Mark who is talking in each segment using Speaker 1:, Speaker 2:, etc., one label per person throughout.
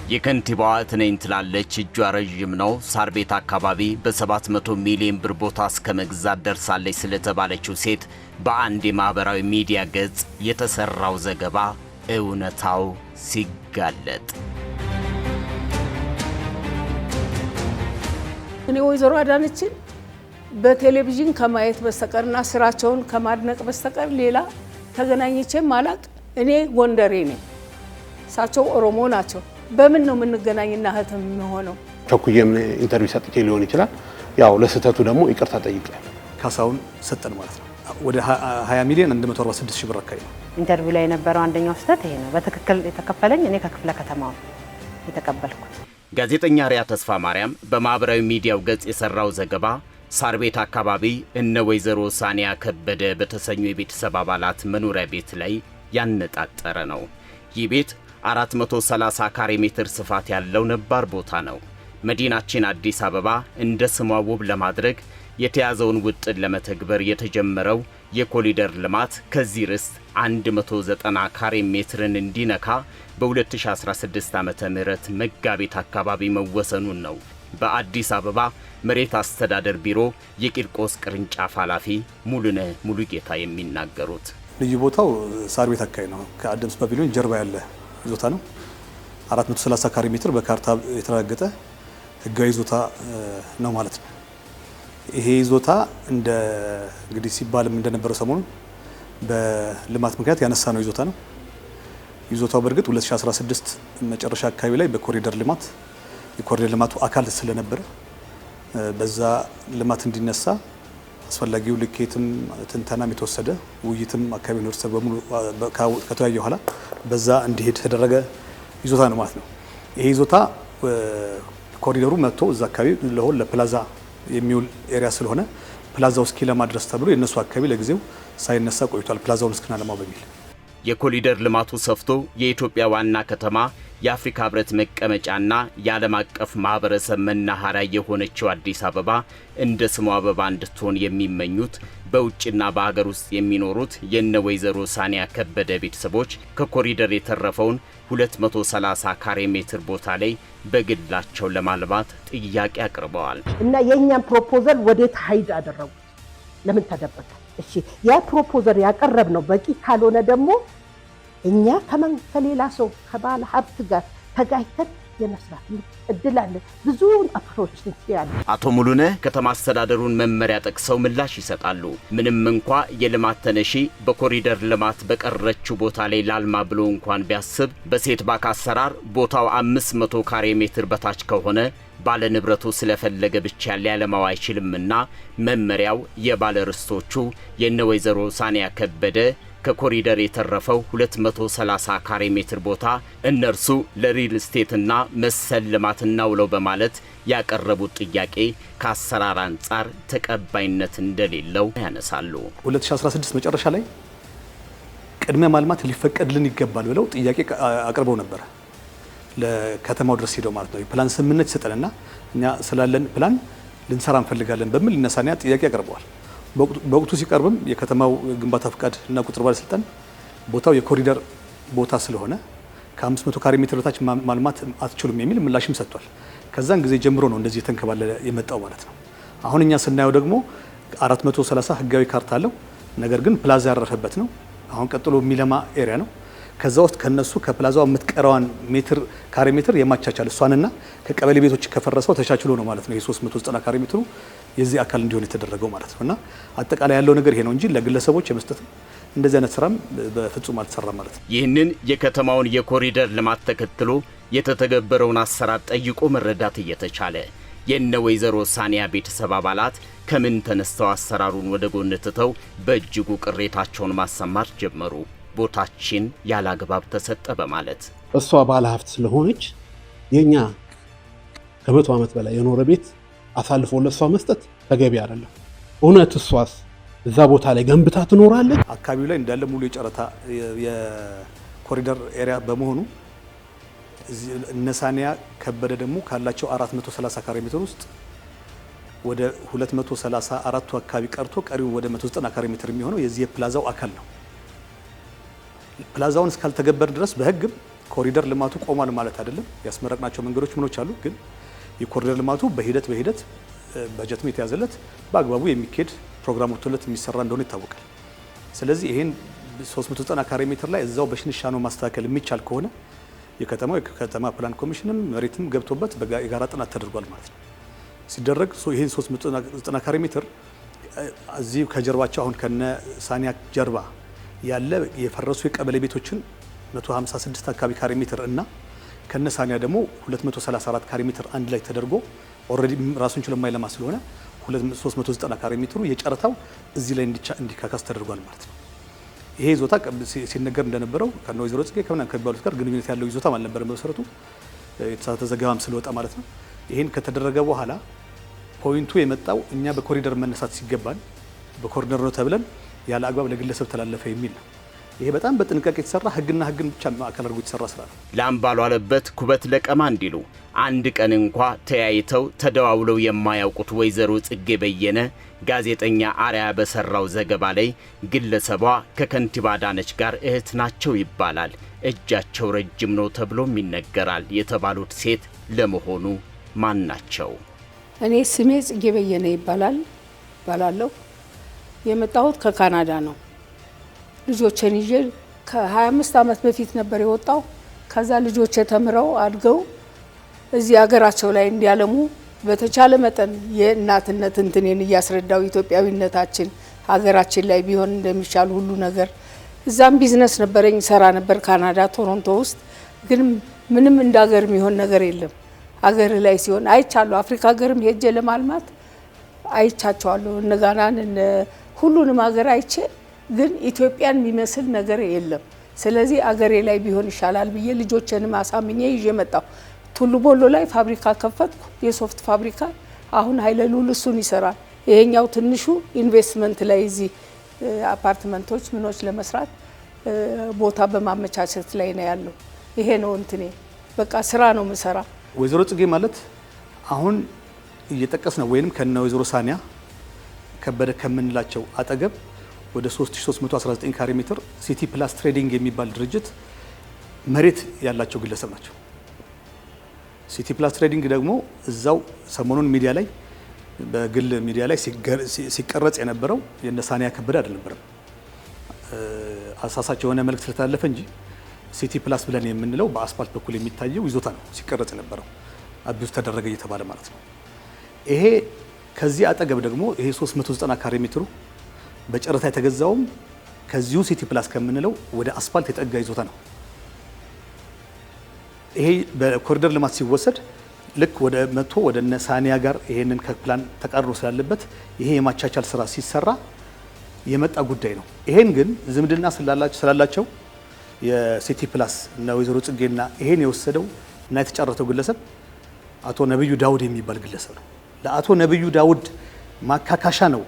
Speaker 1: የከንቲባዋ ትነኝ ትላለች እጇ ረጅም ነው። ሳር ቤት አካባቢ በ700 ሚሊዮን ብር ቦታ እስከ መግዛት ደርሳለች ስለተባለችው ሴት በአንድ የማህበራዊ ሚዲያ ገጽ የተሰራው ዘገባ እውነታው ሲጋለጥ
Speaker 2: እኔ ወይዘሮ አዳነችን በቴሌቪዥን ከማየት በስተቀርና ስራቸውን ከማድነቅ በስተቀር ሌላ ተገናኝቼ ማላቅ። እኔ ጎንደሬ ነኝ፣ እሳቸው ኦሮሞ ናቸው። በምን ነው የምንገናኝና እህትም ሆነው?
Speaker 3: ቸኩዬም ኢንተርቪው ሰጥቼ ሊሆን ይችላል። ያው ለስተቱ ደግሞ ይቅርታ ጠይቄያለሁ።
Speaker 4: ካሳውን ሰጠን ማለት ነው። ወደ 20 ሚሊዮን 146 ሺህ ብር አካባቢ ነው።
Speaker 5: ኢንተርቪው ላይ የነበረው አንደኛው ስህተት ይሄ ነው። በትክክል የተከፈለኝ እኔ ከክፍለ ከተማው የተቀበልኩት።
Speaker 1: ጋዜጠኛ ሪያ ተስፋ ማርያም በማህበራዊ ሚዲያው ገጽ የሰራው ዘገባ ሳር ቤት አካባቢ እነ ወይዘሮ ሳኒያ ከበደ በተሰኙ የቤተሰብ አባላት መኖሪያ ቤት ላይ ያነጣጠረ ነው። ይህ ቤት 430 ካሬ ሜትር ስፋት ያለው ነባር ቦታ ነው። መዲናችን አዲስ አበባ እንደ ስሟ ውብ ለማድረግ የተያዘውን ውጥን ለመተግበር የተጀመረው የኮሪደር ልማት ከዚህ ርስት 190 ካሬ ሜትርን እንዲነካ በ2016 ዓመተ ምህረት መጋቢት አካባቢ መወሰኑን ነው በአዲስ አበባ መሬት አስተዳደር ቢሮ የቂርቆስ ቅርንጫፍ ኃላፊ ሙሉነህ ሙሉጌታ የሚናገሩት።
Speaker 4: ልዩ ቦታው ሳር ቤት አካባቢ ነው። ከአደምስ ፓቪሊዮን ጀርባ ያለ ይዞታ ነው። 430 ካሬ ሜትር በካርታ የተረጋገጠ ህጋዊ ይዞታ ነው ማለት ነው። ይሄ ይዞታ እንግዲህ ሲባልም እንደነበረው ሰሞኑን በልማት ምክንያት ያነሳ ነው ይዞታ ነው። ይዞታው በእርግጥ 2016 መጨረሻ አካባቢ ላይ በኮሪደር ልማት የኮሪደር ልማቱ አካል ስለነበረ በዛ ልማት እንዲነሳ አስፈላጊው ልኬትም ትንተናም የተወሰደ ውይይትም አካባቢ ነው በሙሉ ከተወያየ በኋላ በዛ እንዲሄድ ተደረገ ይዞታ ነው ማለት ነው። ይሄ ይዞታ ኮሪደሩ መጥቶ እዛ አካባቢ ለፕላዛ የሚውል ኤሪያ ስለሆነ ፕላዛው እስኪለማ ድረስ ተብሎ የነሱ አካባቢ ለጊዜው ሳይነሳ ቆይቷል። ፕላዛውን እስክናለማው በሚል
Speaker 1: የኮሪደር ልማቱ ሰፍቶ የኢትዮጵያ ዋና ከተማ የአፍሪካ ህብረት መቀመጫና የዓለም አቀፍ ማህበረሰብ መናኸሪያ የሆነችው አዲስ አበባ እንደ ስሟ አበባ እንድትሆን የሚመኙት በውጭና በሀገር ውስጥ የሚኖሩት የነ ወይዘሮ ሳኒያ ከበደ ቤተሰቦች ከኮሪደር የተረፈውን 230 ካሬ ሜትር ቦታ ላይ በግላቸው ለማልማት ጥያቄ አቅርበዋል።
Speaker 6: እና የኛን ፕሮፖዛል ወዴት ሀይድ አደረጉት? ለምን ተደበቀ? እሺ ያ ፕሮፖዛል ያቀረብነው በቂ ካልሆነ ደግሞ እኛ ከሌላ ሰው ከባለ ሀብት ጋር ተጋጭተን የመስራት እድል አለ። ብዙ አፕሮች ያለ
Speaker 1: አቶ ሙሉነህ ከተማ አስተዳደሩን መመሪያ ጠቅሰው ምላሽ ይሰጣሉ። ምንም እንኳ የልማት ተነሺ በኮሪደር ልማት በቀረችው ቦታ ላይ ላልማ ብሎ እንኳን ቢያስብ በሴት ባክ አሰራር ቦታው 500 ካሬ ሜትር በታች ከሆነ ባለ ንብረቱ ስለፈለገ ብቻ ሊያለማው አይችልምና መመሪያው የባለ ርስቶቹ የነ ወይዘሮ ሳኒያ ከበደ ከኮሪደር የተረፈው 230 ካሬ ሜትር ቦታ እነርሱ ለሪል ስቴትና መሰል ልማት እናውለው በማለት ያቀረቡት ጥያቄ ከአሰራር አንጻር ተቀባይነት እንደሌለው ያነሳሉ።
Speaker 4: 2016 መጨረሻ ላይ ቅድመ ማልማት ሊፈቀድልን ይገባል ብለው ጥያቄ አቅርበው ነበር። ለከተማው ድረስ ሄደው ማለት ነው። የፕላን ስምምነት ይሰጠንና እኛ ስላለን ፕላን ልንሰራ እንፈልጋለን በሚል እነ ሳኒያ ጥያቄ አቅርበዋል። በወቅቱ ሲቀርብም የከተማው ግንባታ ፍቃድ እና ቁጥጥር ባለስልጣን ቦታው የኮሪደር ቦታ ስለሆነ ከ500 ካሬ ሜትር በታች ማልማት አትችሉም የሚል ምላሽም ሰጥቷል። ከዛን ጊዜ ጀምሮ ነው እንደዚህ የተንከባለለ የመጣው ማለት ነው። አሁን እኛ ስናየው ደግሞ 430 ህጋዊ ካርታ አለው። ነገር ግን ፕላዛ ያረፈበት ነው። አሁን ቀጥሎ የሚለማ ኤሪያ ነው። ከዛ ውስጥ ከነሱ ከፕላዛው የምትቀረዋን ካሬ ሜትር የማቻቻል እሷንና ከቀበሌ ቤቶች ከፈረሰው ተቻችሎ ነው ማለት ነው። የ390 ካሬ ሜትሩ የዚህ አካል እንዲሆን የተደረገው ማለት ነው። እና አጠቃላይ ያለው ነገር ይሄ ነው እንጂ ለግለሰቦች የመስጠት እንደዚህ አይነት ስራም በፍጹም አልተሰራም ማለት ነው።
Speaker 1: ይህንን የከተማውን የኮሪደር ልማት ተከትሎ የተተገበረውን አሰራር ጠይቆ መረዳት እየተቻለ የነ ወይዘሮ ሳኒያ ቤተሰብ አባላት ከምን ተነስተው አሰራሩን ወደ ጎን ትተው በእጅጉ ቅሬታቸውን ማሰማት ጀመሩ። ቦታችን ያላግባብ ተሰጠ በማለት
Speaker 3: እሷ ባለ ሀብት ስለሆነች የኛ ከ100 ዓመት በላይ የኖረ ቤት አሳልፎ ለሷ መስጠት ተገቢ አይደለም። እውነት እሷስ እዛ ቦታ ላይ ገንብታ ትኖራለች?
Speaker 4: አካባቢው ላይ እንዳለ ሙሉ የጨረታ የኮሪደር ኤሪያ በመሆኑ እነ ሳኒያ ከበደ ደግሞ ካላቸው 430 ካሬ ሜትር ውስጥ ወደ 234 አካባቢ ቀርቶ ቀሪው ወደ 190 ካሬ ሜትር የሚሆነው የዚህ የፕላዛው አካል ነው። ፕላዛውን እስካልተገበር ድረስ በህግም ኮሪደር ልማቱ ቆሟል ማለት አይደለም። ያስመረቅናቸው መንገዶች ምኖች አሉ። ግን የኮሪደር ልማቱ በሂደት በጀትም የተያዘለት በአግባቡ የሚካሄድ ፕሮግራም ወጥቶለት የሚሰራ እንደሆነ ይታወቃል። ስለዚህ ይሄን 390 ካሬ ሜትር ላይ እዛው በሽንሻኖ ማስተካከል የሚቻል ከሆነ የከተማ ፕላን ኮሚሽንም መሬትም ገብቶበት የጋራ ጥናት ተደርጓል ማለት ነው። ሲደረግ ይሄን 390 ካሬ ሜትር እዚህ ከጀርባቸው አሁን ከነ ሳኒያ ጀርባ ያለ የፈረሱ የቀበሌ ቤቶችን 156 አካባቢ ካሬ ሜትር እና ከነ ሳኒያ ደግሞ 234 ካሬ ሜትር አንድ ላይ ተደርጎ ኦልሬዲ ራሱን ችሎ የማይለማ ስለሆነ 390 ካሬ ሜትሩ የጨረታው እዚህ ላይ እንዲካካስ ተደርጓል ማለት ነው። ይሄ ይዞታ ሲነገር እንደነበረው ከነ ወይዘሮ ጽጌ ከሚባሉት ጋር ግንኙነት ያለው ይዞታ አልነበረም በመሰረቱ የተሳተ ዘገባም ስለወጣ ማለት ነው። ይሄን ከተደረገ በኋላ ፖይንቱ የመጣው እኛ በኮሪደር መነሳት ሲገባን በኮሪደር ነው ተብለን ያለ አግባብ ለግለሰብ ተላለፈ የሚል ነው። ይሄ በጣም በጥንቃቄ የተሰራ ህግን ብቻ ማዕከል አድርጎ የተሰራ ስራ ነው።
Speaker 1: ላም ባልዋለበት ኩበት ለቀማ እንዲሉ አንድ ቀን እንኳ ተያይተው ተደዋውለው የማያውቁት ወይዘሮ ጽጌ በየነ ጋዜጠኛ አርያ በሰራው ዘገባ ላይ ግለሰቧ ከከንቲባ አዳነች ጋር እህት ናቸው ይባላል፣ እጃቸው ረጅም ነው ተብሎም ይነገራል የተባሉት ሴት ለመሆኑ ማን ናቸው?
Speaker 2: እኔ ስሜ ጽጌ በየነ ይባላለሁ። የመጣሁት ከካናዳ ነው። ልጆችን ይዤ ከ25 ዓመት በፊት ነበር የወጣው። ከዛ ልጆች ተምረው አድገው እዚህ ሀገራቸው ላይ እንዲያለሙ በተቻለ መጠን የእናትነት እንትኔን እያስረዳው ኢትዮጵያዊነታችን ሀገራችን ላይ ቢሆን እንደሚቻል ሁሉ ነገር እዛም ቢዝነስ ነበረኝ ሰራ ነበር ካናዳ ቶሮንቶ ውስጥ። ግን ምንም እንዳገር የሚሆን ነገር የለም። ሀገር ላይ ሲሆን አይቻለሁ። አፍሪካ ሀገርም ሄጄ ለማልማት አይቻቸዋለሁ። እነ ጋናን ሁሉንም ሀገር አይቼ ግን ኢትዮጵያን የሚመስል ነገር የለም። ስለዚህ አገሬ ላይ ቢሆን ይሻላል ብዬ ልጆችንም አሳምኜ ይዤ መጣሁ። ቱሉ ቦሎ ላይ ፋብሪካ ከፈትኩ፣ የሶፍት ፋብሪካ። አሁን ኃይለ ሉል እሱን ይሰራል። ይሄኛው ትንሹ ኢንቨስትመንት ላይ እዚህ አፓርትመንቶች ምኖች ለመስራት ቦታ በማመቻቸት ላይ ነው ያለው። ይሄ ነው እንትኔ፣ በቃ ስራ ነው ምሰራ።
Speaker 4: ወይዘሮ ጽጌ ማለት አሁን እየጠቀስ ነው ወይንም ከነ ወይዘሮ ሳኒያ ከበደ ከምንላቸው አጠገብ ወደ 3319 ካሬ ሜትር ሲቲ ፕላስ ትሬዲንግ የሚባል ድርጅት መሬት ያላቸው ግለሰብ ናቸው። ሲቲ ፕላስ ትሬዲንግ ደግሞ እዛው ሰሞኑን ሚዲያ ላይ በግል ሚዲያ ላይ ሲቀረጽ የነበረው የነ ሳኒያ ከበደ አይደለም። አሳሳች የሆነ መልእክት ስለተላለፈ እንጂ ሲቲ ፕላስ ብለን የምንለው በአስፋልት በኩል የሚታየው ይዞታ ነው ሲቀረጽ የነበረው አቢውስ ተደረገ እየተባለ ማለት ነው። ይሄ ከዚህ አጠገብ ደግሞ ይሄ 390 ካሬ ሜትሩ በጨረታ የተገዛውም ከዚሁ ሲቲ ፕላስ ከምንለው ወደ አስፋልት የጠጋ ይዞታ ነው። ይሄ በኮሪደር ልማት ሲወሰድ ልክ ወደ መቶ ወደ ሳኒያ ጋር ይሄንን ከፕላን ተቃርኖ ስላለበት ይሄ የማቻቻል ስራ ሲሰራ የመጣ ጉዳይ ነው። ይሄን ግን ዝምድና ስላላቸው የሲቲ ፕላስ እና ወይዘሮ ጽጌና ይሄን የወሰደው እና የተጫረተው ግለሰብ አቶ ነብዩ ዳውድ የሚባል ግለሰብ ነው። ለአቶ ነብዩ ዳውድ ማካካሻ ነው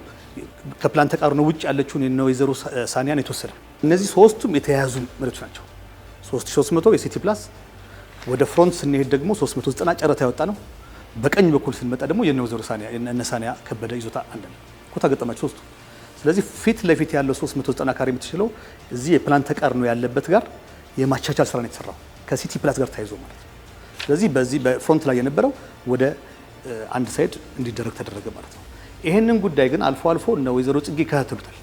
Speaker 4: ከፕላን ተቃርኖ ውጭ ያለችውን የነ ወይዘሮ ሳኒያን የተወሰደ። እነዚህ ሶስቱም የተያያዙ መሬቶች ናቸው። 3300 የሲቲ ፕላስ፣ ወደ ፍሮንት ስንሄድ ደግሞ 390 ጨረታ ያወጣ ነው። በቀኝ በኩል ስንመጣ ደግሞ የነ ወይዘሮ ሳኒያ የነ ሳኒያ ከበደ ይዞታ አንድ ነው። ኮታ ገጠማቸው ሶስቱ። ስለዚህ ፊት ለፊት ያለው 390 ካሬ የምትችለው እዚህ የፕላን ተቃርኖ ያለበት ጋር የማቻቻል ስራ ነው የተሰራው ከሲቲ ፕላስ ጋር ተያይዞ ማለት ነው። ስለዚህ በዚህ በፍሮንት ላይ የነበረው ወደ አንድ ሳይድ እንዲደረግ ተደረገ ማለት ነው። ይሄንን ጉዳይ ግን አልፎ አልፎ እነ ወይዘሮ ጽጌ ይከታተሉታል።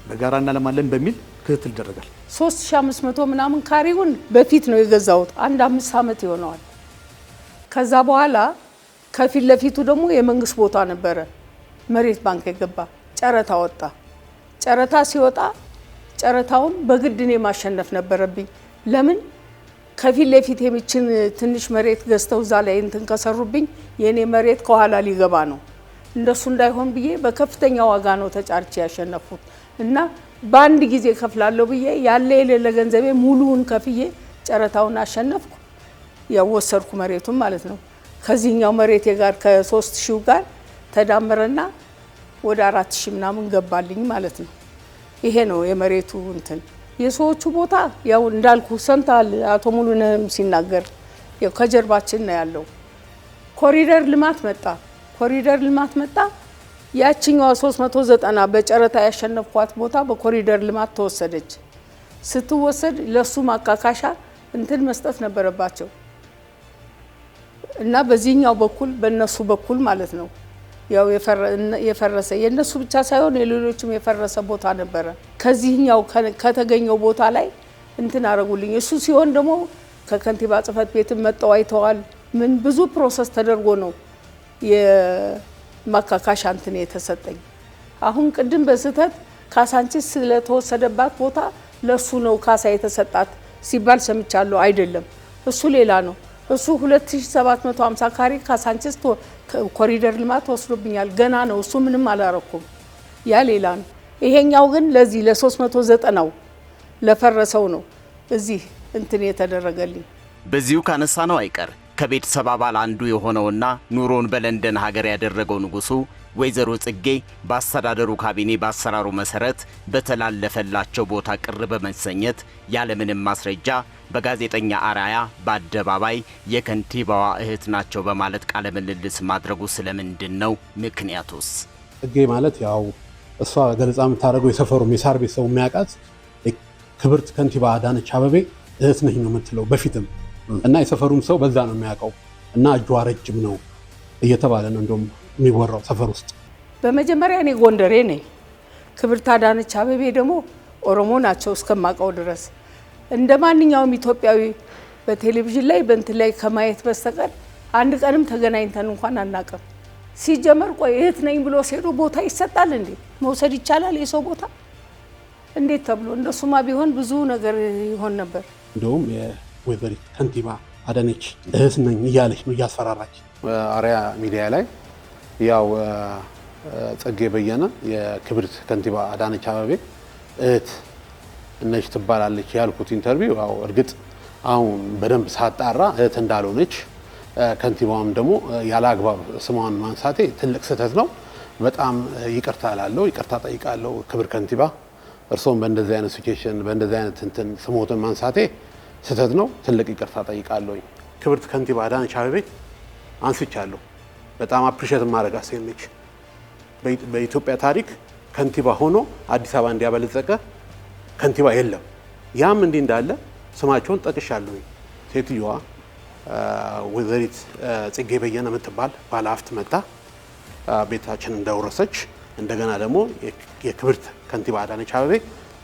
Speaker 4: በጋራ እናለማለን በሚል ክትትል ይደረጋል።
Speaker 2: 3500 ምናምን ካሬውን በፊት ነው የገዛሁት። 5 ዓመት ይሆነዋል። ከዛ በኋላ ከፊት ለፊቱ ደግሞ የመንግስት ቦታ ነበረ። መሬት ባንክ የገባ ጨረታ ወጣ። ጨረታ ሲወጣ ጨረታውን በግድ እኔ ማሸነፍ ነበረብኝ። ለምን ከፊት ለፊት የሚችን ትንሽ መሬት ገዝተው እዛ ላይ እንትን ከሰሩብኝ የኔ መሬት ከኋላ ሊገባ ነው። እንደሱ እንዳይሆን ብዬ በከፍተኛ ዋጋ ነው ተጫርቼ ያሸነፉት እና በአንድ ጊዜ ከፍላለሁ ብዬ ያለ የሌለ ገንዘቤ ሙሉውን ከፍዬ ጨረታውን አሸነፍኩ። ያወሰድኩ መሬቱን ማለት ነው። ከዚህኛው መሬቴ ጋር ከ3000 ጋር ተዳመረና ወደ 4000 ምናምን ገባልኝ ማለት ነው። ይሄ ነው የመሬቱ እንትን። የሰዎቹ ቦታ ያው እንዳልኩ ሰንታል አቶ ሙሉነህም ሲናገር ያው ከጀርባችን ነው ያለው። ኮሪደር ልማት መጣ። ያቺኛዋ 390 በጨረታ ያሸነፍኳት ቦታ በኮሪደር ልማት ተወሰደች። ስትወሰድ ለሱ ማካካሻ እንትን መስጠት ነበረባቸው እና በዚህኛው በኩል በእነሱ በኩል ማለት ነው ያው የፈረሰ የእነሱ ብቻ ሳይሆን የሌሎችም የፈረሰ ቦታ ነበረ። ከዚህኛው ከተገኘው ቦታ ላይ እንትን አረጉልኝ። እሱ ሲሆን ደግሞ ከከንቲባ ጽሕፈት ቤትም መጥተው አይተዋል። ምን ብዙ ፕሮሰስ ተደርጎ ነው የማካካሻ እንትን የተሰጠኝ። አሁን ቅድም በስህተት ካሳንቺስ ስለተወሰደባት ቦታ ለሱ ነው ካሳ የተሰጣት ሲባል ሰምቻለሁ። አይደለም፣ እሱ ሌላ ነው። እሱ 2750 ካሬ ካሳንቺስ ኮሪደር ልማት ወስዶብኛል። ገና ነው እሱ፣ ምንም አላረኩም። ያ ሌላ ነው። ይሄኛው ግን ለዚህ ለ390ው ለፈረሰው ነው እዚህ እንትን የተደረገልኝ።
Speaker 1: በዚሁ ካነሳ ነው አይቀር ከቤተሰብ አባል አንዱ የሆነውና ኑሮን በለንደን ሀገር ያደረገው ንጉሱ ወይዘሮ ጽጌ በአስተዳደሩ ካቢኔ በአሰራሩ መሰረት በተላለፈላቸው ቦታ ቅር በመሰኘት ያለምንም ማስረጃ በጋዜጠኛ አራያ በአደባባይ የከንቲባዋ እህት ናቸው በማለት ቃለ ምልልስ ማድረጉ ስለምንድን ነው? ምክንያቱስ?
Speaker 3: ጽጌ ማለት ያው እሷ ገለጻ የምታደርገው የሰፈሩም የሳር ቤት ሰው የሚያውቃት ክብርት ከንቲባ አዳነች አቤቤ እህት ነኝ ነው የምትለው በፊትም እና የሰፈሩም ሰው በዛ ነው የሚያውቀው እና እጇ ረጅም ነው እየተባለ ነው እንደውም የሚወራው ሰፈር ውስጥ።
Speaker 2: በመጀመሪያ እኔ ጎንደሬ ነኝ። ክብርት አዳነች አቤቤ ደግሞ ኦሮሞ ናቸው እስከማውቀው ድረስ። እንደ ማንኛውም ኢትዮጵያዊ በቴሌቪዥን ላይ በእንትን ላይ ከማየት በስተቀር አንድ ቀንም ተገናኝተን እንኳን አናውቅም። ሲጀመር ቆይ እህት ነኝ ብሎ ሲሄዱ ቦታ ይሰጣል እንዴ? መውሰድ ይቻላል የሰው ቦታ እንዴት ተብሎ? እንደሱማ ቢሆን ብዙ ነገር ይሆን ነበር።
Speaker 3: እንደውም የወይዘሪት ከንቲባ አዳነች እህት ነኝ እያለች ነው እያስፈራራች።
Speaker 7: አርያ ሚዲያ ላይ ያው ጽጌ በየነ የክብርት ከንቲባ አዳነች አቤቤ እህት ነች ትባላለች ያልኩት ኢንተርቪው ያው እርግጥ አሁን በደንብ ሳጣራ እህት እንዳልሆነች ከንቲባውም ደግሞ ያለ አግባብ ስሟን ማንሳቴ ትልቅ ስህተት ነው። በጣም ይቅርታ እላለሁ፣ ይቅርታ ጠይቃለሁ። ክብር ከንቲባ እርሶም በእንደዚህ አይነት ሲቹዌሽን በእንደዚህ አይነት እንትን ስሞትን ማንሳቴ ስህተት ነው። ትልቅ ይቅርታ ጠይቃለሁ።
Speaker 3: ክብርት ከንቲባ አዳነች አቤቤ አንስቻለሁ። በጣም አፕሪሼት ማድረግ አሰኘች። በኢትዮጵያ ታሪክ ከንቲባ ሆኖ አዲስ አበባ እንዲያበለጸቀ ከንቲባ የለም። ያም እንዲህ እንዳለ ስማቸውን ጠቅሻለሁ። ሴትዮዋ ወይዘሪት ጽጌ በየነ የምትባል ባለሀብት መጣ ቤታችን እንደወረሰች እንደገና ደግሞ የክብርት ከንቲባ አዳነች አቤቤ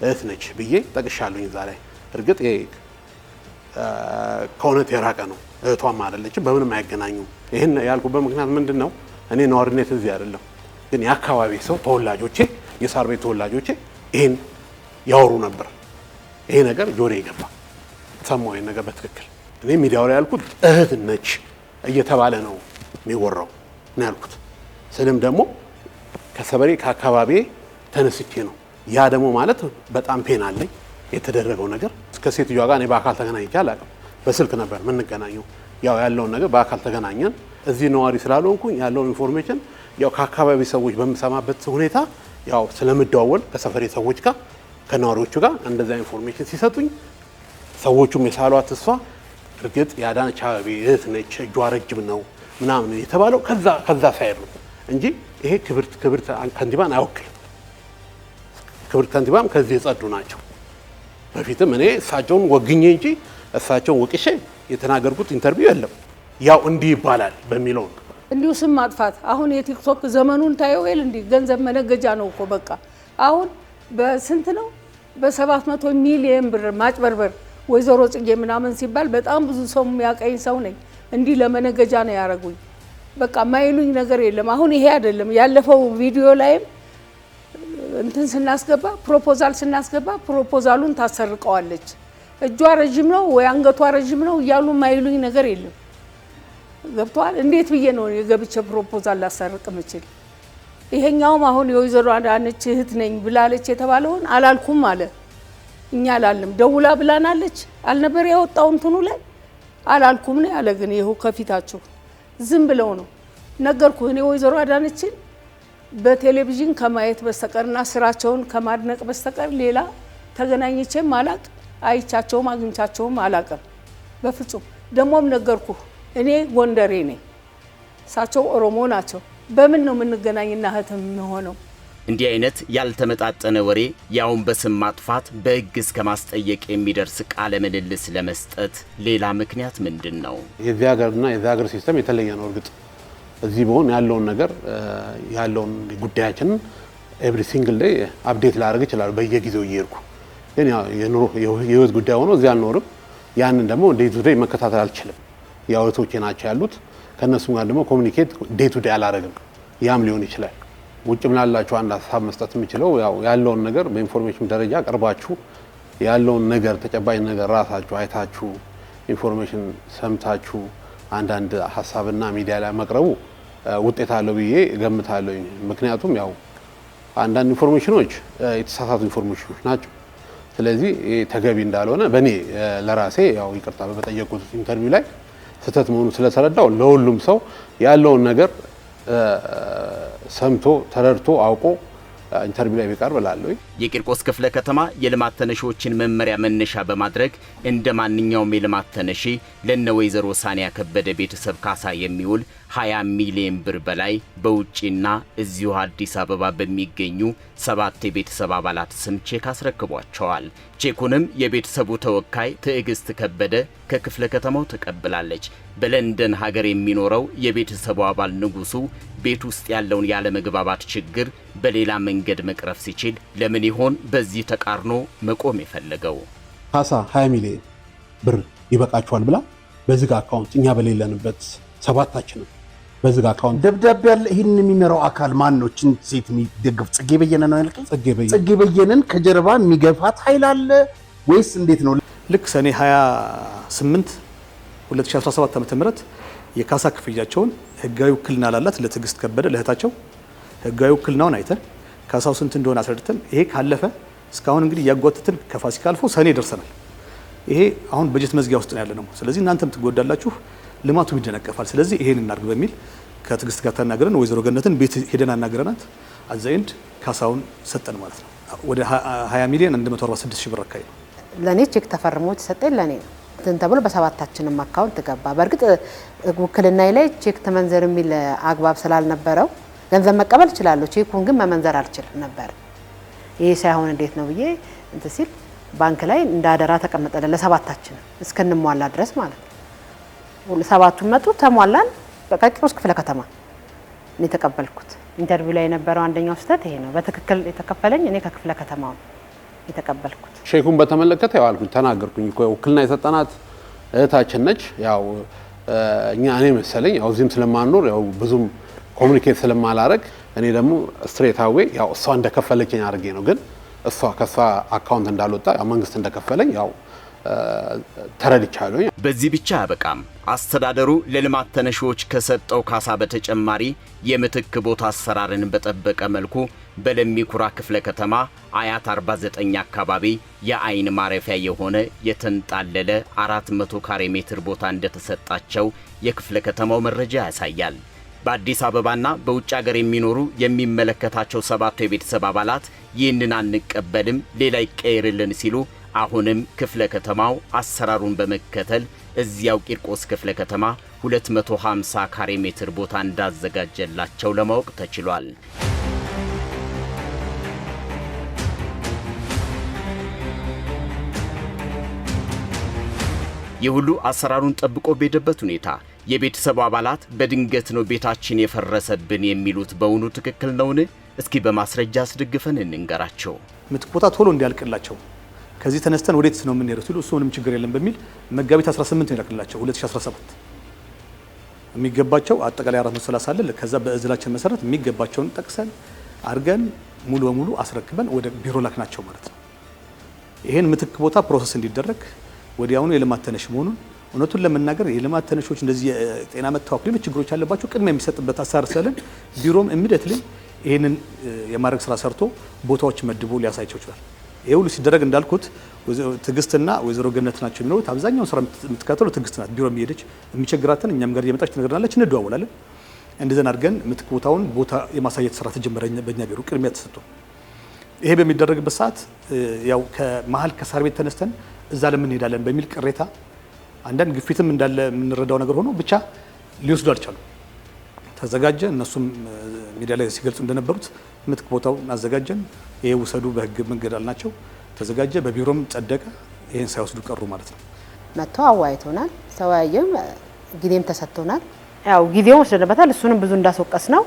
Speaker 3: እህት ነች ብዬ ጠቅሻለሁ እዛ ላይ። እርግጥ ከእውነት የራቀ ነው። እህቷም አይደለችም፣ በምንም አይገናኙም። ይህን ያልኩበት ምክንያት ምንድን ነው? እኔ ነዋሪነት እዚህ አይደለም፣ ግን የአካባቢ ሰው ተወላጆቼ፣ የሳር ቤት ተወላጆቼ ይህን ያወሩ ነበር። ይሄ ነገር ጆሬ ይገባ ሰማሁ። ይሄን ነገር በትክክል እኔ ሚዲያው ላይ ያልኩት እህት ነች እየተባለ ነው የሚወራው ነው ያልኩት። ስልም ደግሞ ከሰበሬ ከአካባቢ ተነስቼ ነው። ያ ደግሞ ማለት በጣም ፔን አለኝ የተደረገው ነገር። እስከ ሴትዮዋ ጋር እኔ በአካል ተገናኝቼ አላውቅም። በስልክ ነበር የምንገናኘው። ያው ያለውን ነገር በአካል ተገናኘን። እዚህ ነዋሪ ስላልሆንኩኝ ያለውን ኢንፎርሜሽን ያው ከአካባቢ ሰዎች በምሰማበት ሁኔታ ያው ስለምደዋወል ከሰፈሬ ሰዎች ጋር ከነዋሪዎቹ ጋር እንደዛ ኢንፎርሜሽን ሲሰጡኝ ሰዎቹም የሳሏት እሷ እርግጥ የአዳነች አቤቤ እህት ነች እጇ ረጅም ነው ምናምን የተባለው ከዛ ሳይር ነው እንጂ ይሄ ክብርት ከንቲባን አይወክልም። ክብርት ከንቲባም ከዚህ የጸዱ ናቸው። በፊትም እኔ እሳቸውን ወግኜ እንጂ እሳቸውን ወቅሼ የተናገርኩት ኢንተርቪው የለም። ያው እንዲህ ይባላል በሚለው
Speaker 2: እንዲሁ ስም ማጥፋት። አሁን የቲክቶክ ዘመኑን ታየው እንዲህ ገንዘብ መነገጃ ነው እኮ በቃ። አሁን በስንት ነው? በ700 ሚሊዮን ብር ማጭበርበር ወይዘሮ ጽጌ ምናምን ሲባል በጣም ብዙ ሰው የሚያቀኝ ሰው ነኝ። እንዲህ ለመነገጃ ነው ያረጉኝ። በቃ ማይሉኝ ነገር የለም። አሁን ይሄ አይደለም ያለፈው ቪዲዮ ላይም እንትን ስናስገባ ፕሮፖዛል ስናስገባ ፕሮፖዛሉን ታሰርቀዋለች። እጇ ረጅም ነው ወይ አንገቷ ረጅም ነው እያሉ ማይሉኝ ነገር የለም። ገብቷል። እንዴት ብዬ ነው የገብቼ ፕሮፖዛል ላሰርቅ ምችል? ይሄኛውም አሁን የወይዘሮ አዳነች እህት ነኝ ብላለች የተባለውን አላልኩም አለ። እኛ አላልንም። ደውላ ብላናለች አልነበር ያወጣው እንትኑ ላይ አላልኩም ነው ያለ። ግን ይሄው ከፊታችሁ ዝም ብለው ነው ነገርኩ። እኔ ወይዘሮ አዳነችን በቴሌቪዥን ከማየት በስተቀርና ስራቸውን ከማድነቅ በስተቀር ሌላ ተገናኝቼም አላቅ፣ አይቻቸውም አግኝቻቸውም አላቅም በፍጹም። ደሞም ነገርኩ እኔ ጎንደሬ ነኝ፣ እሳቸው ኦሮሞ ናቸው። በምን ነው የምንገናኝና እህት የምንሆነው?
Speaker 1: እንዲህ አይነት ያልተመጣጠነ ወሬ ያውን በስም ማጥፋት በሕግ እስከ ማስጠየቅ የሚደርስ ቃለ ምልልስ ለመስጠት ሌላ ምክንያት ምንድን ነው?
Speaker 7: የዚህ ሀገርና የዚህ ሀገር ሲስተም የተለየ ነው። እርግጥ እዚህ በሆን ያለውን ነገር ያለውን ጉዳያችንን ኤቭሪ ሲንግል ዴይ አፕዴት ላደርግ ይችላል በየጊዜው እየሄድኩ። ግን ያው የኑሮ የህይወት ጉዳይ ሆኖ እዚህ አልኖርም። ያንን ደግሞ ዴይ ቱ ዴይ መከታተል አልችልም። ያው እህቶቼ ናቸው ያሉት። ከነሱ ጋር ደግሞ ኮሙኒኬት ዴይ ቱ ዴይ አላደርግም። ያም ሊሆን ይችላል። ውጭ ምናላችሁ አንድ ሀሳብ መስጠት የምችለው ያው ያለውን ነገር በኢንፎርሜሽን ደረጃ ቀርባችሁ ያለውን ነገር ተጨባጭ ነገር ራሳችሁ አይታችሁ ኢንፎርሜሽን ሰምታችሁ አንዳንድ ሀሳብና ሚዲያ ላይ መቅረቡ ውጤት አለው ብዬ እገምታለሁ። ምክንያቱም ያው አንዳንድ ኢንፎርሜሽኖች የተሳሳቱ ኢንፎርሜሽኖች ናቸው። ስለዚህ ተገቢ እንዳልሆነ በእኔ ለራሴ ያው ይቅርታ በጠየቁት ኢንተርቪው ላይ ስህተት መሆኑ ስለተረዳው ለሁሉም ሰው ያለውን ነገር ሰምቶ ተረድቶ አውቆ ኢንተርቪው ላይ ቢቀርብ እላለሁ።
Speaker 1: የቂርቆስ ክፍለ ከተማ የልማት ተነሺዎችን መመሪያ መነሻ በማድረግ እንደ ማንኛውም የልማት ተነሺ ለነ ወይዘሮ ሳኒያ ከበደ ቤተሰብ ካሳ የሚውል 20 ሚሊዮን ብር በላይ በውጪና እዚሁ አዲስ አበባ በሚገኙ 7 የቤተሰብ አባላት ስም ቼክ አስረክቧቸዋል። ቼኩንም የቤተሰቡ ተወካይ ትዕግስት ከበደ ከክፍለ ከተማው ተቀብላለች። በለንደን ሀገር የሚኖረው የቤተሰቡ አባል ንጉሱ ቤት ውስጥ ያለውን ያለመግባባት ችግር በሌላ መንገድ መቅረፍ ሲችል ለምን ይሆን በዚህ ተቃርኖ መቆም የፈለገው?
Speaker 3: ካሳ 20 ሚሊዮን ብር ይበቃቸዋል ብላ በዝግ አካውንት እኛ በሌለንበት ሰባታችንም በዝግ አካውንት
Speaker 8: ደብዳቤ ያለ ይህን የሚመራው አካል ማን ነው? እቺን ሴት የሚደግፍ ጽጌ በየነ ነው ያልከኝ?
Speaker 3: ጽጌ
Speaker 8: በየነን ከጀርባ የሚገፋት ኃይል አለ ወይስ እንዴት ነው?
Speaker 4: ልክ ሰኔ 28 2017 ዓ.ም የካሳ ክፍያቸውን ህጋዊ ውክልና ላላት ለትዕግስት ከበደ ለእህታቸው ህጋዊ ውክልናውን አይተን ካሳው ስንት እንደሆነ አስረድተን ይሄ ካለፈ እስካሁን እንግዲህ ያጓተትን ከፋሲካ አልፎ ሰኔ ደርሰናል። ይሄ አሁን በጀት መዝጊያ ውስጥ ነው ያለ ነው። ስለዚህ እናንተም ትጎዳላችሁ፣ ልማቱም ይደነቀፋል። ስለዚህ ይሄን እናድርግ በሚል ከትዕግስት ጋር ተናግረን ወይዘሮ ገነትን ቤት ሄደን አናግረናት አዛይንድ ካሳውን ሰጠን ማለት ነው። ወደ 20 ሚሊዮን 146 ሺህ ብር አካባቢ ነው።
Speaker 5: ለኔ ቼክ ተፈርሞ ተሰጠኝ ለኔ ነው እንትን ተብሎ በሰባታችንም አካውንት ገባ። በእርግጥ ውክልናዬ ላይ ቼክ ተመንዘር የሚል አግባብ ስላልነበረው ገንዘብ መቀበል እችላለሁ፣ ቼኩን ግን መመንዘር አልችልም ነበር። ይሄ ሳይሆን እንዴት ነው ብዬ እንትን ሲል ባንክ ላይ እንዳደራ ተቀመጠለ ለሰባታችን እስከንሟላ ድረስ ማለት ነው። ሰባቱን መጡ ተሟላን። በቃ ቂርቆስ ክፍለ ከተማ እኔ ተቀበልኩት። ኢንተርቪው ላይ የነበረው አንደኛው ስህተት ይሄ ነው። በትክክል የተከፈለኝ እኔ ከክፍለ ከተማው የተቀበልኩት።
Speaker 7: ሼኩን በተመለከተ ያው አልኩኝ ተናገርኩኝ እኮ ውክልና የሰጠናት እህታችን ነች። ያው እኔ መሰለኝ ያው እዚህም ስለማንኖር ያው ብዙም ኮሙኒኬት ስለማላረግ እኔ ደግሞ ስትሬት አዌ ያው እሷ እንደከፈለችኝ አድርጌ ነው። ግን እሷ ከሷ አካውንት እንዳልወጣ ያው መንግስት እንደከፈለኝ ያው ተረድቻለሁ።
Speaker 1: በዚህ ብቻ አያበቃም። አስተዳደሩ ለልማት ተነሺዎች ከሰጠው ካሳ በተጨማሪ የምትክ ቦታ አሰራርን በጠበቀ መልኩ በለሚ ኩራ ክፍለ ከተማ አያት 49 አካባቢ የአይን ማረፊያ የሆነ የተንጣለለ 400 ካሬ ሜትር ቦታ እንደተሰጣቸው የክፍለ ከተማው መረጃ ያሳያል። በአዲስ አበባና በውጭ ሀገር የሚኖሩ የሚመለከታቸው 7 የቤተሰብ አባላት ይህንን አንቀበልም፣ ሌላ ይቀየርልን ሲሉ አሁንም ክፍለ ከተማው አሰራሩን በመከተል እዚያው ቂርቆስ ክፍለ ከተማ 250 ካሬ ሜትር ቦታ እንዳዘጋጀላቸው ለማወቅ ተችሏል። የሁሉ አሰራሩን ጠብቆ በሄደበት ሁኔታ የቤተሰቡ አባላት በድንገት ነው ቤታችን የፈረሰብን የሚሉት በእውኑ ትክክል ነውን? እስኪ በማስረጃ አስደግፈን እንንገራቸው።
Speaker 4: ምትክ ቦታ ቶሎ እንዲያልቅላቸው ከዚህ ተነስተን ወዴት ነው የምንሄደው ሲሉ እሱ ምንም ችግር የለም በሚል መጋቢት 18 ነው ይላክላቸው 2017 የሚገባቸው አጠቃላይ 430 አለ። ከዛ በእዝላችን መሰረት የሚገባቸውን ጠቅሰን አድርገን ሙሉ በሙሉ አስረክበን ወደ ቢሮ ላክናቸው ማለት ነው። ይሄን ምትክ ቦታ ፕሮሰስ እንዲደረግ ወዲያውኑ የልማት ተነሽ መሆኑን እውነቱን ለመናገር የልማት ተነሾች እንደዚህ የጤና መታወክ ሌሎች ችግሮች ያለባቸው ቅድሚያ የሚሰጥበት አሰራር ስላለን ቢሮም ኢሚዲየትሊ ይሄንን የማድረግ ስራ ሰርቶ ቦታዎች መድቦ ሊያሳይቸው ይችላል። ይሄ ሁሉ ሲደረግ እንዳልኩት ትዕግስትና ወይዘሮ ገነት ናቸው የሚኖሩት። አብዛኛውን ስራ የምትከታተለው ትዕግስት ናት። ቢሮ የሚሄደች የሚቸግራትን እኛም ጋር እየመጣች ትነግረናለች፣ እንደዋወላለን። እንደዘን አድርገን ምትክ ቦታውን ቦታ የማሳየት ስራ ተጀመረ በእኛ ቢሮ ቅድሚያ ተሰጥቶ። ይሄ በሚደረግበት ሰዓት ያው ከመሀል ከሳር ቤት ተነስተን እዛ ለምን እንሄዳለን በሚል ቅሬታ አንዳንድ ግፊትም እንዳለ የምንረዳው ነገር ሆኖ ብቻ ሊወስዱ አልቻሉ። ተዘጋጀ። እነሱም ሚዲያ ላይ ሲገልጹ እንደነበሩት ምትክ ቦታው አዘጋጀን። ይሄ ውሰዱ በህግ መንገድ አልናቸው። ተዘጋጀ። በቢሮም ጸደቀ። ይሄን ሳይወስዱ ቀሩ ማለት ነው።
Speaker 5: መጥተው አዋይቶናል። ተወያየም ጊዜም ተሰጥቶናል። ያው ጊዜው ወስደንበታል። እሱንም ብዙ እንዳስወቀስ ነው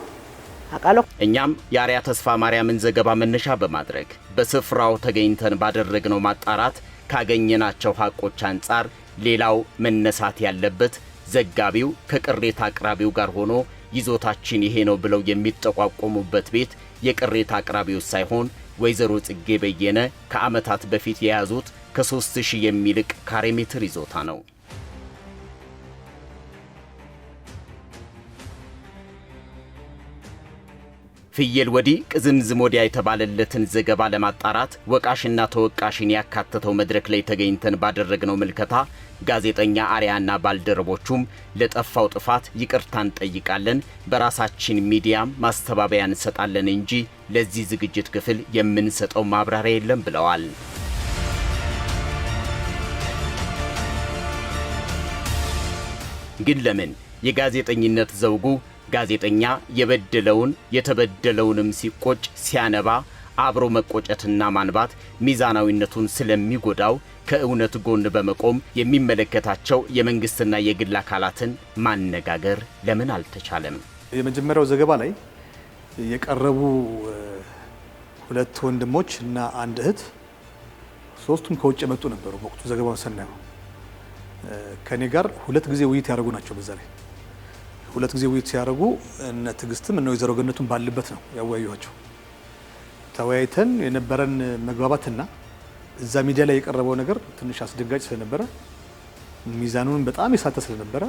Speaker 5: አቃሎ።
Speaker 1: እኛም የአርያ ተስፋ ማርያምን ዘገባ መነሻ በማድረግ በስፍራው ተገኝተን ባደረግነው ማጣራት ካገኘናቸው ሀቆች አንጻር ሌላው መነሳት ያለበት ዘጋቢው ከቅሬታ አቅራቢው ጋር ሆኖ ይዞታችን ይሄ ነው ብለው የሚጠቋቆሙበት ቤት የቅሬታ አቅራቢው ሳይሆን ወይዘሮ ጽጌ በየነ ከዓመታት በፊት የያዙት ከ3000 የሚልቅ ካሬ ሜትር ይዞታ ነው። ፍየል ወዲህ ቅዝምዝም ወዲያ የተባለለትን ዘገባ ለማጣራት ወቃሽና ተወቃሽን ያካተተው መድረክ ላይ ተገኝተን ባደረግነው ምልከታ ጋዜጠኛ አርያና ባልደረቦቹም ለጠፋው ጥፋት ይቅርታ እንጠይቃለን፣ በራሳችን ሚዲያም ማስተባበያ እንሰጣለን እንጂ ለዚህ ዝግጅት ክፍል የምንሰጠው ማብራሪያ የለም ብለዋል። ግን ለምን የጋዜጠኝነት ዘውጉ ጋዜጠኛ የበደለውን የተበደለውንም ሲቆጭ ሲያነባ አብሮ መቆጨትና ማንባት ሚዛናዊነቱን ስለሚጎዳው ከእውነት ጎን በመቆም የሚመለከታቸው የመንግስትና የግል አካላትን ማነጋገር ለምን አልተቻለም?
Speaker 4: የመጀመሪያው ዘገባ ላይ የቀረቡ ሁለት ወንድሞች እና አንድ እህት ሶስቱም ከውጭ የመጡ ነበሩ። በወቅቱ ዘገባውን ስናየው ከኔ ጋር ሁለት ጊዜ ውይይት ያደረጉ ናቸው። በዛ ላይ ሁለት ጊዜ ውይይት ሲያደርጉ እነ ትዕግስትም እነ ወይዘሮ ገነቱን ባሉበት ነው ያወያዩዋቸው። ተወያይተን የነበረን መግባባትና እዛ ሚዲያ ላይ የቀረበው ነገር ትንሽ አስደንጋጭ ስለነበረ ሚዛኑን በጣም የሳተ ስለነበረ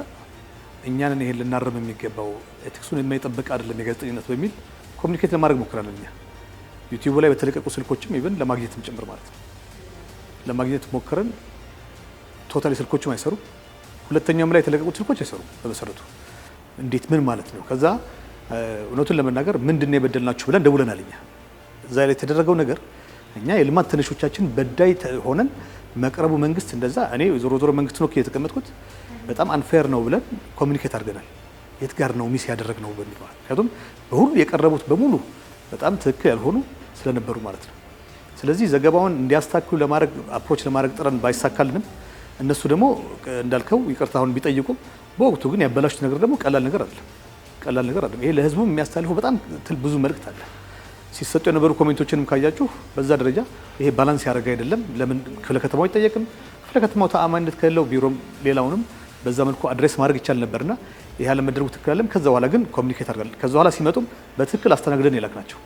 Speaker 4: እኛንን ይሄን ልናርም የሚገባው ኤቲክሱን የማይጠብቅ አይደለም የጋዜጠኝነት በሚል ኮሚኒኬት ለማድረግ ሞክረናል። እኛ ዩቲዩብ ላይ በተለቀቁ ስልኮችም ኢቭን ለማግኘትም ጭምር ማለት ነው ለማግኘት ሞክረን ቶታሊ ስልኮችም አይሰሩ፣ ሁለተኛውም ላይ የተለቀቁት ስልኮች አይሰሩ። በመሰረቱ እንዴት ምን ማለት ነው? ከዛ እውነቱን ለመናገር ምንድነው የበደልናችሁ ብለን ደውለናል። እኛ እዛ ላይ የተደረገው ነገር እኛ የልማት ተነሾቻችን በዳይ ሆነን መቅረቡ መንግስት እንደዛ እኔ ዞሮ ዞሮ መንግስት ነው የተቀመጥኩት በጣም አንፌር ነው ብለን ኮሚኒኬት አድርገናል። የት ጋር ነው ሚስ ያደረግነው በሚል ማለት ምክንያቱም በሁሉ የቀረቡት በሙሉ በጣም ትክክል ያልሆኑ ስለነበሩ ማለት ነው። ስለዚህ ዘገባውን እንዲያስተካክሉ ለማድረግ አፕሮች ለማድረግ ጥረን ባይሳካልንም እነሱ ደግሞ እንዳልከው ይቅርታውን ቢጠይቁ በወቅቱ ግን ያበላሹት ነገር ደግሞ ቀላል ነገር አይደለም። ይሄ ለህዝቡ የሚያስተላልፈው በጣም ብዙ መልእክት አለ። ሲሰጡ የነበሩ ኮሜንቶችንም ካያችሁ በዛ ደረጃ ይሄ ባላንስ ያደረገ አይደለም። ለምን ክፍለ ከተማው አይጠየቅም? ክፍለ ከተማው ተአማኒነት ከሌለው ቢሮም ሌላውንም በዛ መልኩ አድሬስ ማድረግ ይቻል ነበርና ይሄ አለመደረጉ ትክክል አይደለም። ከዛ በኋላ ግን ኮሚኒኬት አድርገናል። ከዛ በኋላ ሲመጡም በትክክል አስተናግደን የላክናቸው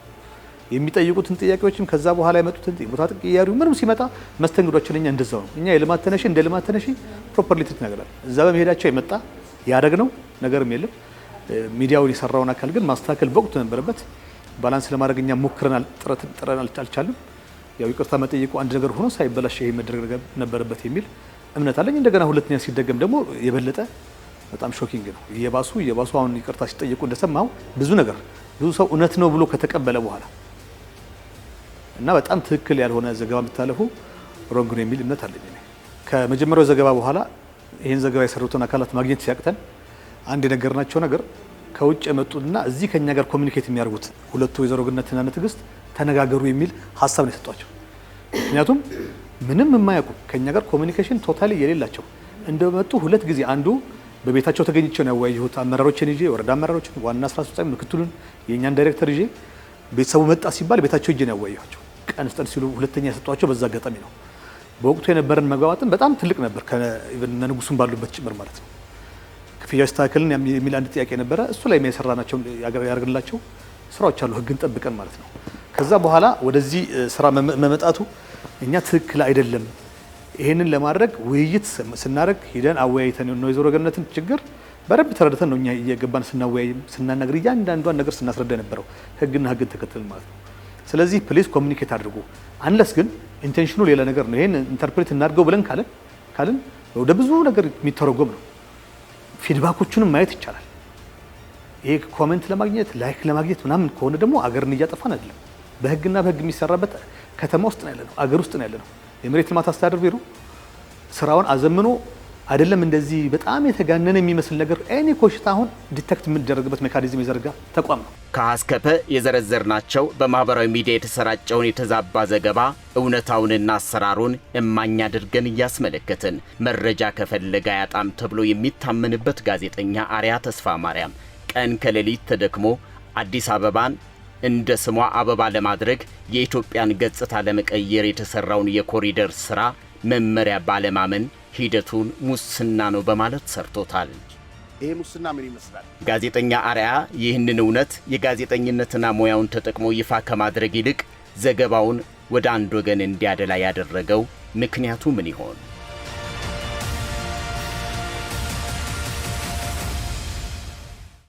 Speaker 4: የሚጠይቁትን ጥያቄዎችም ከዛ በኋላ የመጡትን ቦታ ጥያቄው ምንም ሲመጣ መስተንግዶችን እኛ እንደዛው ነው። እኛ የልማት ተነሺ እንደ ልማት ተነሺ ፕሮፐርሊ ትናገራለን። እዛ በመሄዳቸው የመጣ ያደረግነው ነገርም የለም። ሚዲያውን የሰራውን አካል ግን ማስተካከል በወቅቱ ነበረበት። ባላንስ ለማድረግ እኛ ሞክረናል፣ ጥረን አልቻልንም። ያው ይቅርታ መጠየቁ አንድ ነገር ሆኖ ሳይበላሽ ይሄ መደረግ ነበረበት የሚል እምነት አለኝ። እንደገና ሁለተኛ ሲደገም ደግሞ የበለጠ በጣም ሾኪንግ ነው። የባሱ አሁን ይቅርታ ሲጠየቁ እንደሰማው ብዙ ሰው እውነት ነው ብሎ ከተቀበለ በኋላ እና በጣም ትክክል ያልሆነ ዘገባ የምታለፉ ሮንግ ነው የሚል እምነት አለኝ። ከመጀመሪያው ዘገባ በኋላ ይሄን ዘገባ የሰሩትን አካላት ማግኘት ሲያቅተን አንድ የነገርናቸው ነገር ከውጭ የመጡና እዚህ ከኛ ጋር ኮሚኒኬት የሚያደርጉት ሁለቱ ወይዘሮ ገነትና ትዕግስት ተነጋገሩ የሚል ሀሳብ ነው የሰጧቸው። ምክንያቱም ምንም የማያውቁ ከኛ ጋር ኮሚኒኬሽን ቶታሊ የሌላቸው እንደመጡ ሁለት ጊዜ አንዱ በቤታቸው ተገኝቼ ነው ያወያየሁት። አመራሮችን ይዤ ወረዳ አመራሮችን፣ ዋና ስራ አስፈጻሚ ምክትሉን፣ የኛን ዳይሬክተር ይዤ ቤተሰቡ መጣ ሲባል ቤታቸው ይዤ ነው ያወያየኋቸው። ቀን ስጠን ሲሉ ሁለተኛ የሰጧቸው በዛ አጋጣሚ ነው። በወቅቱ የነበረን መግባባትን በጣም ትልቅ ነበር ከነ ንጉሱን ባሉበት ጭምር ማለት ነው። ክፍያው ይስተካከልን የሚል አንድ ጥያቄ ነበረ። እሱ ላይ የሰራናቸው ያደረግንላቸው ስራዎች አሉ ህግን ጠብቀን ማለት ነው። ከዛ በኋላ ወደዚህ ስራ መመጣቱ እኛ ትክክል አይደለም። ይሄንን ለማድረግ ውይይት ስናደርግ ሂደን አወያይተን ነው የወይዘሮ ገነትን ችግር በደንብ ተረድተን ነው እኛ እየገባን ስናወያይም ስናናገር እያንዳንዷን ነገር ስናስረዳ የነበረው ህግን ተከትለን ማለት ነው። ስለዚህ ፕሊዝ ኮሚኒኬት አድርጉ። አንለስ ግን ኢንቴንሽኑ ሌላ ነገር ነው። ይሄን ኢንተርፕሬት እናድርገው ብለን ካልን ወደ ብዙ ነገር የሚተረጎም ነው። ፊድባኮቹንም ማየት ይቻላል። ይሄ ኮሜንት ለማግኘት ላይክ ለማግኘት ምናምን ከሆነ ደግሞ አገርን እያጠፋን አይደለም። በህግና በህግ የሚሰራበት ከተማ ውስጥ ነው ያለነው፣ አገር ውስጥ ነው ያለነው። የመሬት ልማት አስተዳደር ቢሮ ስራውን አዘምኖ አይደለም እንደዚህ በጣም የተጋነነ የሚመስል ነገር ኤኒ ኮሽታ አሁን ዲቴክት የምንደረግበት ሜካኒዝም የዘረጋ ተቋም ነው።
Speaker 1: ከአስከፈ የዘረዘርናቸው በማህበራዊ ሚዲያ የተሰራጨውን የተዛባ ዘገባ እውነታውንና አሰራሩን እማኝ አድርገን እያስመለከትን መረጃ ከፈለገ አያጣም ተብሎ የሚታመንበት ጋዜጠኛ አርያ ተስፋ ማርያም ቀን ከሌሊት ተደክሞ አዲስ አበባን እንደ ስሟ አበባ ለማድረግ የኢትዮጵያን ገጽታ ለመቀየር የተሰራውን የኮሪደር ስራ መመሪያ ባለማመን ሂደቱን ሙስና ነው በማለት ሰርቶታል።
Speaker 8: ይሄ ሙስና ምን ይመስላል?
Speaker 1: ጋዜጠኛ አርያ ይህንን እውነት የጋዜጠኝነትና ሙያውን ተጠቅሞ ይፋ ከማድረግ ይልቅ ዘገባውን ወደ አንድ ወገን እንዲያደላ ያደረገው ምክንያቱ ምን ይሆን?